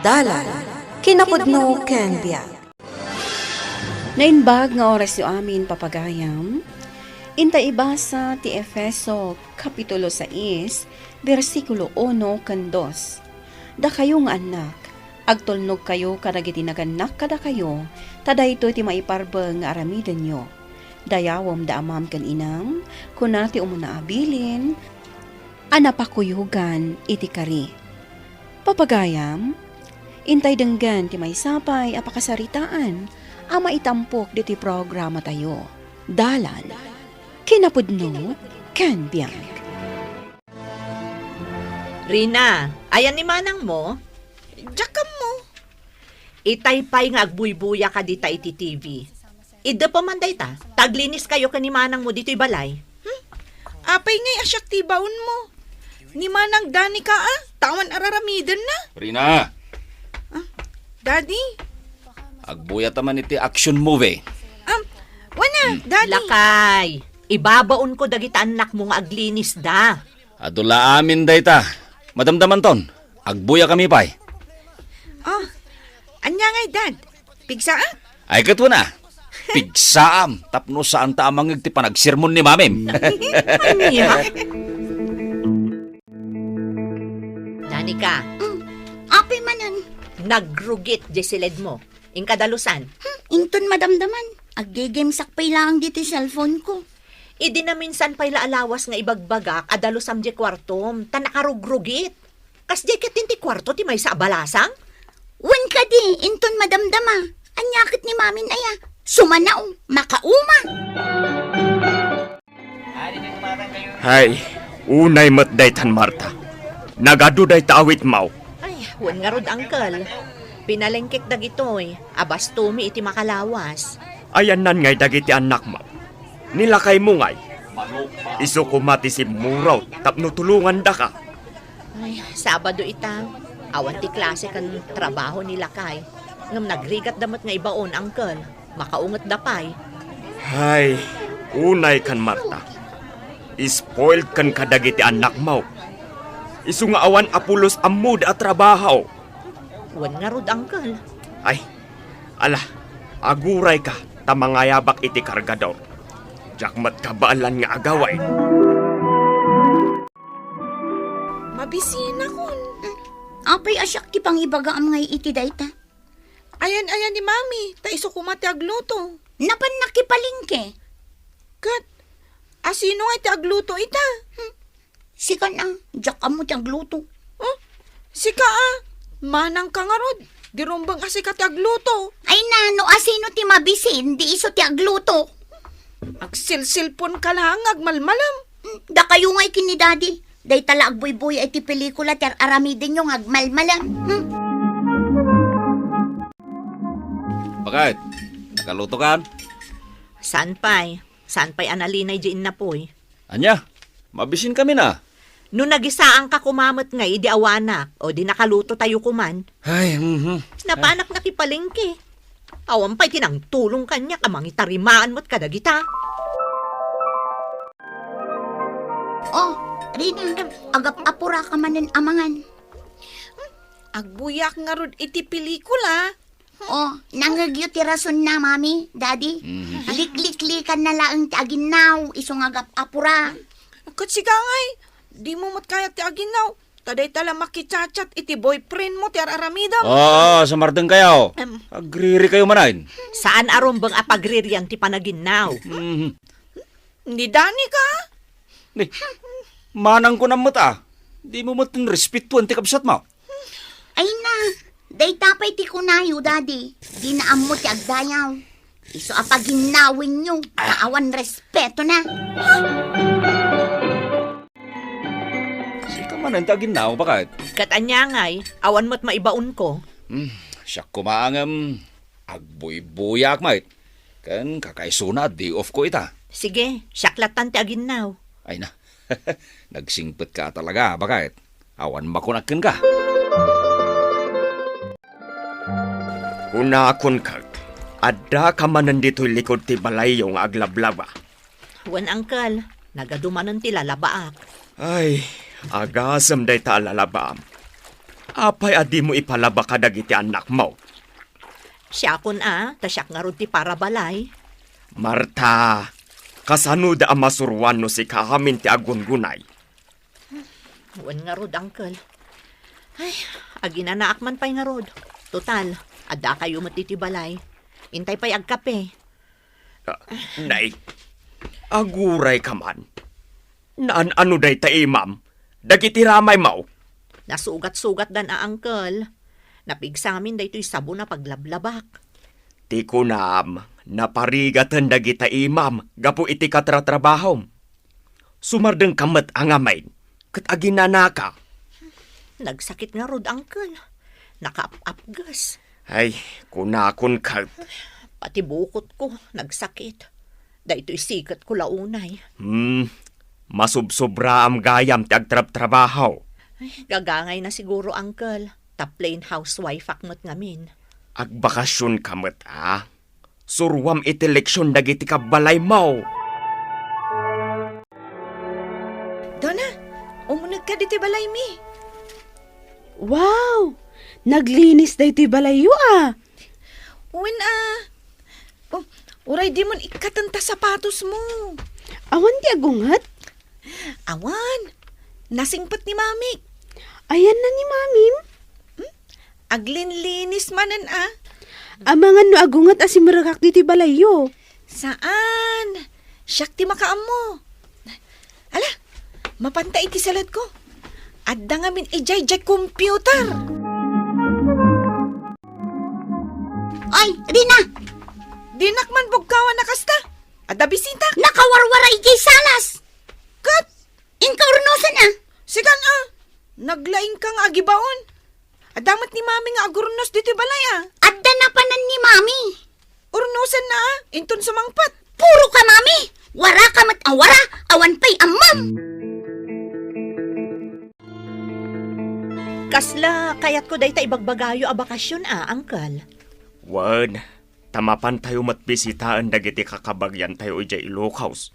Dalan, kinapudno ken biag. Nainbag nga oras yu amin papagayam, inta ibasa ti Efeso Kapitulo 6, versikulo 1 kan 2. Da kayo nga anak, agtulnog kayo kadagiti naganak kada kayo, tada ito ti maiparbeng nga aramiden nyo. Dayawam da amam kan inam, kuna ti umuna abilin, anapakuyugan iti kari. Papagayam, intay denggan ti may sapay apakasaritaan, ama itampok diti programa tayo. Dalan, kinapudno, ken biag. Rina, ayan ni manang mo? Jakam mo. Itaypay nga agbuybuya ka dita iti TV. Ida pa man ta, taglinis kayo ka ni manang mo dito'y balay. Apay ngay asyak tibaon mo. Ni manang Dani ka tawan araramiden na. Rina, Daddy, agbuya taman iti action movie. wana, Daddy. Lakay, ibabaon ko dagita anak mo nga aglinis da. Adula amin dayta. Madamdaman ton, agbuya kami pay. Anya ngay, Dad. Pigsa Ay katwa na, pigsaam, tapno saan ta amang ti panagsirmon ni mamim. Anya? Danica, Apay manan. nagrugit jesiled mo. Inkadalusan. Inton madamdaman. Aggigame sakpay lang dito yung cellphone ko. Idi na minsan pa'y laalawas nga ibagbagak adalusam di kwartom, ta nakarugrugit. Kas di katinti kwarto ti may sa abalasang? Wan ka di, inton madamdama. Anyakit ni mamin aya. Sumanaw, makauma. Hay, unay matday tan Marta. Nagaduday taawit mau. Ay, huwag nga rod, uncle. Pinalengkik dagitoy, abas tumi iti makalawas. Ayan nan ngay dagiti anak mo. Nilakay mo ngay. Iso kumati si Muraw, tapno tulungan da ka. Ay, Sabado ita. Awan ti klase kan trabaho nila kay. Ngam nagrigat damat nga ibaon, uncle. Makaungat dapay. Hay, unay kan Marta. Spoiled kan kadagiti anak mo. Iso nga awan apulos amud at trabaho. Huwag nga rod, uncle. Ay, ala, aguray ka, tamangayabak iti kargador. Jakmat kabaalan nga agaway. Mabisina kon. Apay asyak ti pangibagaam ngay iti dayta. Ayan ni Mami. Ta iso kumati agluto. Napan nakipalingke. Kat, asino ngay ti agluto ita? Sikan jakam mo ti agluto. Sika manang ka nga rod. Di rumbang asika ti agluto. Ay nano, asino ti mabisin, di iso ti agluto. Agsilsilpon ka lang, agmalmalam. Da kayo ngay kini daddy. Day tala agbuy-buy ay ti pelikula ti aramiden yung agmalmalam. Bakit? Nakaluto kan? Saan pa'y? Saan pa'y analinay diin na po'y? Anya, mabisin kami na. No nagisaan ka kumamot nga, di awanak, o di nakaluto tayo kuman. Ay, Napanak nakipalengke. Awan pa'y tinang tulong kanya, kamang itarimaan mo't kadagita. Oh, Rina, agap-apura ka manen amangan. Agbuyak nga rod iti pelikula. Oh, nangagyo ti rason na, mami, daddy. Lik-lik-likan na lang ti aginaw, isong agap-apura. Kat sika ngay, di mo mat kaya ti aginaw. Taday tala makichat-chat iti boyfriend mo ti araramidam. sa marteng kayo. Agriri kayo manain. Saan arumbang apagriryan ti panaginaw? Ni Dani ka? Ni, manang ko na mata. Di mo matin respetuan ti kabsat mo. Ay na, day tapay ti kunayo, daddy. Di na amo ti agdayaw. Iso apaginawin nyo, kaawan respeto na. Sika man ang tagin na, bakit? Katanya ngay, awan mo't maibaon ko. Siya kumaangam, agbuy-buyak mait. Kan kakaisuna, day off ko ita. Sige, syaklatan ti aginaw. Ay na, nagsingpet ka talaga, bakit? Awan makunakin ka. Una akon kag, ada ka man nandito'y likod ti balay yung aglablaba. Wan uncle, nagadumanon ti lalabaak. Ay, agasam day ta lalabaam. Apay adi mo ipalaba ka dagiti anak mo. Siya kun tasyak nga rod ti para balay. Marta, kasano da ang masurwan no si kahamin ti agungunay. Wan nga rod, uncle. Ay, aginanaak man pa'y nga rod. Total, adda kayo matiti balay. Intay pa'y agkape. Nay, aguray ka man. Naan ano day ta imam? Dagiti ramay mo. Nasugat-sugat dan uncle. Napigsamin da ito'y sabo na paglablabak. Ti kunam, naparigatan dagita imam, gapu iti katratrabahom. Sumardeng kamat ang amay, kat aginanaka. Nagsakit nga rod, uncle. Nakaap-apgas. Ay, kunakon kat. Pati bukot ko, nagsakit. Da ito'y sikat ko launay. Masubsobra am gayam ti agtrab-trabaho. Ay, gagangay na siguro, uncle. Ta-plain housewife akmat ngamin. Agbakasyon kamat Surwam iti leksyon dagiti kabalay mo. Donna, umunag ka diti balay mi. Wow! Naglinis da ito'y balayo Uwin uray di mon ikatanta sapatos mo. Awan di agungat? Awan, nasingpat ni mami. Ayan na ni mamim. Aglinlinis manan Amangan no agungat asimarakak dito'y balayo. Saan? Siyak ti makaam mo. Ala, mapanta iti salad ko. Adda nga min ijay-jay computer. Ay, Rina, Dinak man bugkawan na kasta. Adda bisita. nakawarwara ijay salas. Kat, Inkaurnosan sigan naglaing ka nga agibaon. Adamat ni mami nga agurnos dito balay Adda na panan ni Mami. Urnosan na inton sumangpat. Puro ka, Mami. Wara ka mat awara, awan pa'y amam. Kasla, kayat ko day ta ibagbagayo a bakasyon uncle. Wan, tamapan tayo matbisitaan dagiti kakabagyan tayo ijay Ilocos.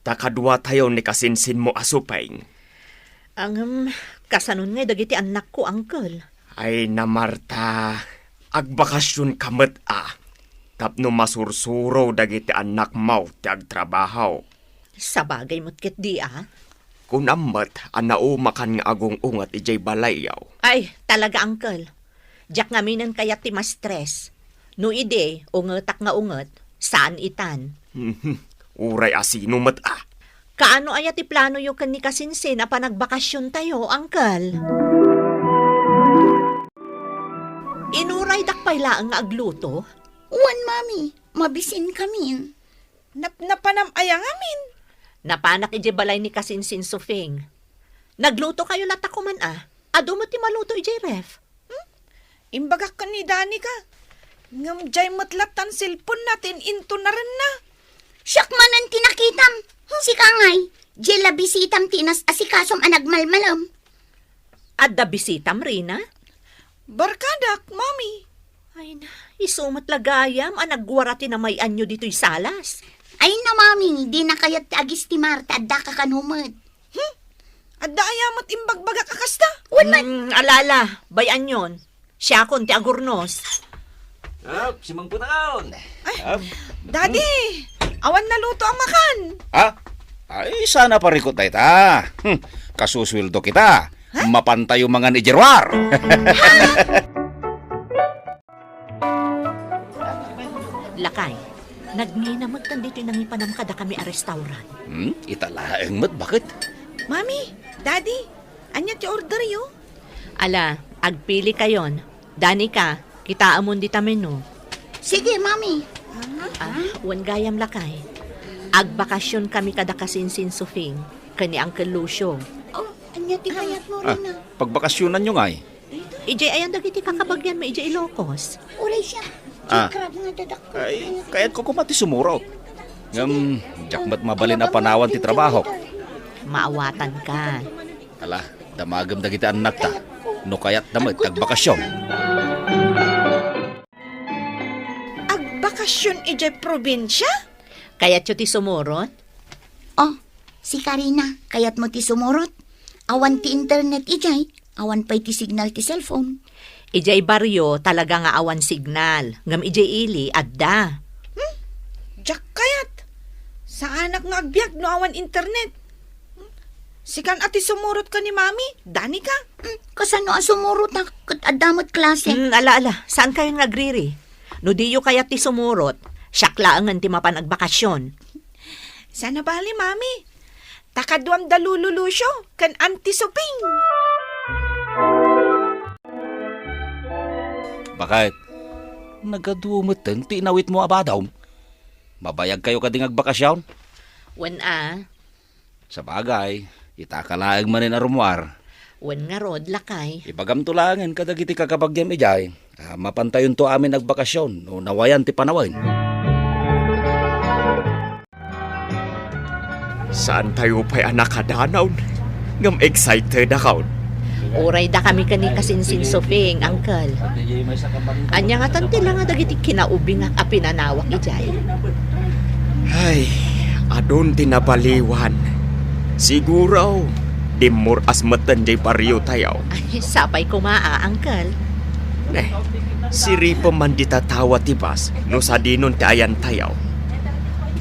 Takadwa tayo ni kasinsin mo asupay. Ang kasanon nga dagiti anak ko, uncle. Ay na Marta, agbakasyon kamat Tapno masursuro dagiti anak mo ti agtrabaho. Sa bagay mo't ket di Kunamat, anaumakan nga agong ungat ijay balayaw. Ay, talaga, uncle. Diyak ngaminan kayat ti ma-stress. No ide, ungetak nga unget, saan itan? Uray asino mat Kaano ayat ti plano yung kan ni kasinsin na panagbakasyon tayo, uncle? Inuray dakpay laang nga agluto? Wan, Mami. Mabisin kami. Napanam ayang amin. Napanak ije balay ni kasinsin Sufing. Nagluto kayo lata ko man Ado mo ti maluto ije ref. Imbagak ka ni Dani ka. Ngamjay matlatan silpon natin into na rin na. Siyak manan tinakitam. Si Kangay, jela bisitam tinas asikasom anagmalmalam. Adda bisitam, Rina? Barkadak, mami. Ay na, isumat lagayam anagwarati na may anyo dito'y salas. Ay na, Mami, di na kayat agis ti Marta adda ka kanumad. Adda ayamat imbagbaga kakasta. Alala, bayan yon. Siya kon ti agurnos. Simang putaon. Daddy, awan na luto ang makan. Ay, sana parikot tayo ta. Kasuswildo kita. Mapantay yung mga nijerwar. Lakay, nagninamag dito nang ipanam kada kami a restaurant. Italaeng mat, bakit? Mami, Daddy, anya ti order yo? Ala, agpili kayon. Dani ka, kita amon di menu. Sige, Mami. Wan gayam lakay. Agbakasyon kami kada kasinsin Sufing. Kani Uncle Lucio. Oh, anya ti kayat mo rin na. Pagbakasyonan nyo nga Ije ayan dagiti kakabagyan mo ije Ilocos. Uray siya. Krab nga dadak ko. Ay, kaya't ko kumati sumuraw. Jakmat mabalin na panawan ti trabaho. Maawatan ka. Ala, damagam dagiti anak ta. No kayat damat tagbakasyon. Agbakasyon ije probinsya? Kayat yo ti sumurot? Oh, si Karina, kayat mo ti sumurot. Awan ti internet ijay. Awan pa'y ti signal ti cellphone. Ijay baryo talaga nga awan signal. Ngam ijay ili, adda. Jak kayat. Sa anak nga agbyag no awan internet. Sikan ati sumurot ka ni mami, dani ka. Kasano asumurot na kat adamot klase. Ala, saan kayo nagriri? No diyo kaya ti sumurot, syaklaangan ti mapanagbakasyon. Sana bali mami. Takadwam dalululusyo, kan anti-suping. Bakit? Nagadumutan, tinawit mo abadaw. Mabayag kayo kading agbakasyon? Wen Sa bagay, itakalaag manin arumwar. wen nga rod lakay. Ipagamtulangan kadagiti kakabagyam ijay. Mapantayon to amin nagbakasyon no nawayan ti panawan. Saan tayo pa'y anak kadanaw? Ngam excited ako. Uray da kami kani kasinsin soping, uncle. Anya nga tanti lang nga dagiti kinaubing nga apinanawak ijay. Ay, adon tinabaliwan. Siguro, dimur asmatan jay pariyo tayo. Ay, sapay kumaa, uncle. Siri pa man di tatawa tibas, no sa dinon ti ayan tayo.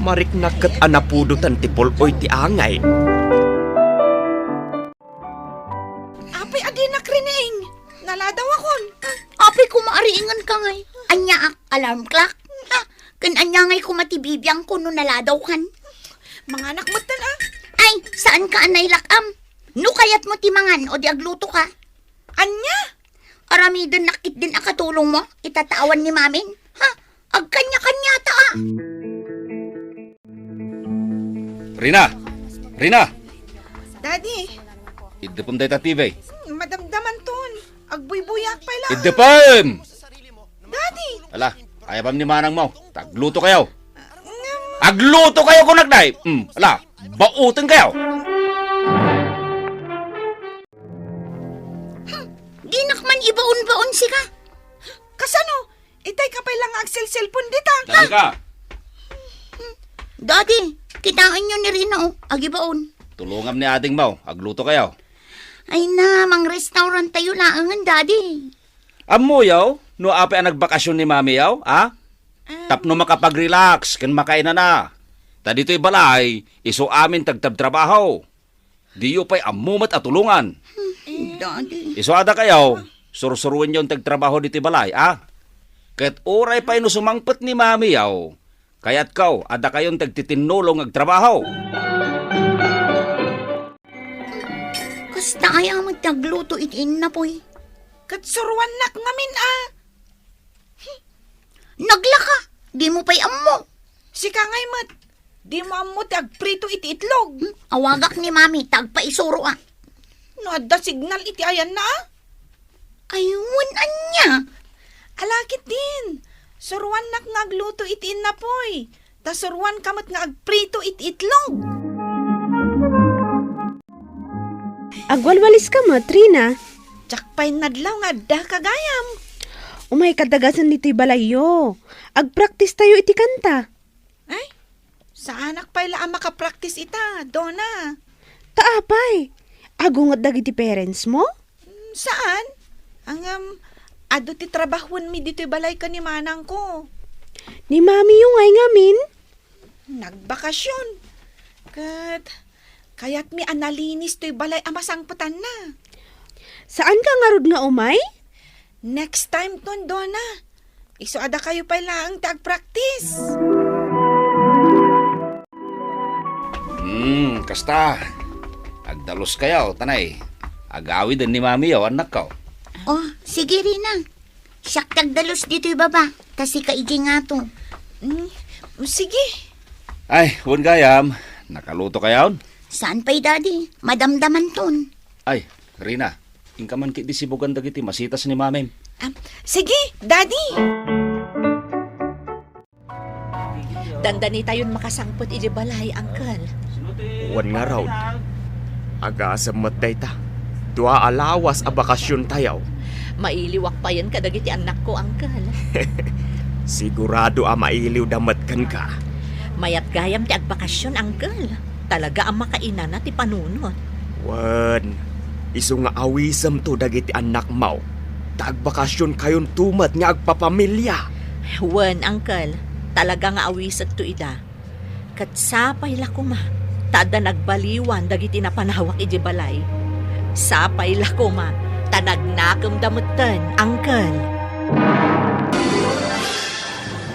Marik nakat anapudutan ti poloy ti angay. Apay adi nakrining. Naladaw akon. Apay kumaariingan ka ngay. Anya ak alarm clock. Kan anya ngay kumatibibiyang ko no naladaw kan. Mga anak mo tan Ay, saan ka anay lakam? No kayat mo timangan o di agluto ka? Anya? Aramidon nakit din akatulong mo. Itatawan ni mamin. Agkanya-kanya ta Rina! Daddy, Idepom day ta TV. madamdaman ton. Agbuy-buyak pa lang. Idepom! Daddy, Ala, kaya pam ni manang mo. Tagluto kayo. Agluto kayo kung nagday. Ala, bautin kayo. di nakman ibaon-baon si ka. kasano? Itay ka pa lang agsel-cellphone dita. Dali ka. Daddy, kitaan nyo ni Rina agibaon. Tulungam ni ating mo. Agluto kayo. Ay na, mang restaurant tayo laangan, Daddy. Amo yaw, no ape ang nagbakasyon ni mami yaw, ha? Tapno makapag-relax, kan makain na. Ta dito'y balay, iso amin tagtab-trabaho. Diyo pa'y amumat at tulungan. Daddy. Iso ada kayaw, sursuruin yung tagtrabaho dito'y balay, ha? Kat oray pa'y no sumangpet ni mami yaw, kaya't kaw, ada kayong tagtitinulong agtrabaho. Kasta kaya magtagluto itin na po'y. Katsuruan nak ngamin Naglaka, di mo pa'y ammo. Si kangay mat. Di mo ammo ti agprito iti itlog. Awagak ni mami, tagpaisuro No adda signal iti ayan na Ayun, anya. Alakit din. Suruan nak nga agluto iti inapoy. Ta suruan kamat nga agprito iti itlog. Agwalwalis ka mo, Trina. Tsak pa'y nadlaw nga da kagayam. Umay kadagasan nito'y balayo. Agpraktis tayo iti kanta. Ay, sa anak pa'y laan makapraktis ita, Donna. Taapay. Agungot dagiti parents mo? Saan? Ang ado ti trabahon mi dito'y balay ka ni manang ko. Ni mami yung ay ngamin. Nagbakasyon. Kaya't mi analinis to'y balay amasangputan na. Saan ka ngarod nga umay? Next time ton, Donna. Iso ada kayo pa lang tag-practice. Kasta. Agdalos kayaw, tanay. Agawi din ni mami yaw, anak ka. Oh, sige Rina. Siyak tagdalos dito'y baba. Kasi kaigi nga to. Sige. Ay, huwag gayam. Nakaluto kayaw? Saan pa'y, Daddy? Madamdaman ton. Ay, Rina. Ingkaman kiti sibugan dagiti masitas ni mami. Sige, Daddy. Dandani tayon makasangpot iti balay, uncle. Wan nga raw. Aga sa matday ta. Dua alawas a bakasyon tayaw. Mailiwak pa yan kadagiti anak ko, uncle. Sigurado a mailiw damat kan ka. Mayat gayam ti agbakasyon, uncle. Talaga ang makainan na ti panunot. Wan. Isu nga awisam to dagiti anak mau. Tagbakasyon kayon tumat nga agpapamilya. Wen, Uncle. Talaga nga awisat to ida. Katsapay lakuma. Tada nagbaliwan dagiti napanawak iti balay. Sapay lakuma. Tanagnakam damutan, Uncle.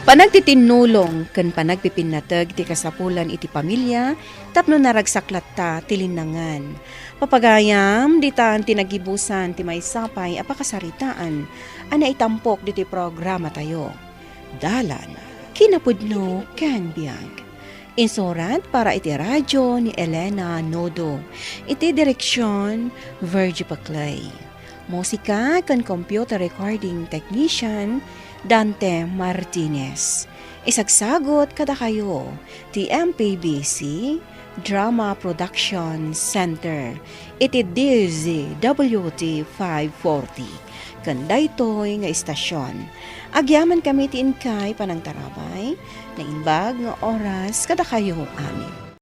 Panagtitinulong ken panagpipinatag ti kasapulan iti pamilya tapno naragsaklat ta ti linangan. Papagayam ditaan tinagibusan ti maysapay a pakasaritaan ana itampok diti programa tayo. Dalan kinapudno ken biag. Insurat para iti radyo ni Elena Nodo. Iti direksyon Virgie Paclay. Musika ken computer recording technician Dante Martinez. Isagsagot kada kayo ti MPBC Drama Production Center. Iti DZWT 540. Kandaytoy nga istasyon. Agyaman kami ti inkay panangtarabay na imbag nga oras kada kayo amin.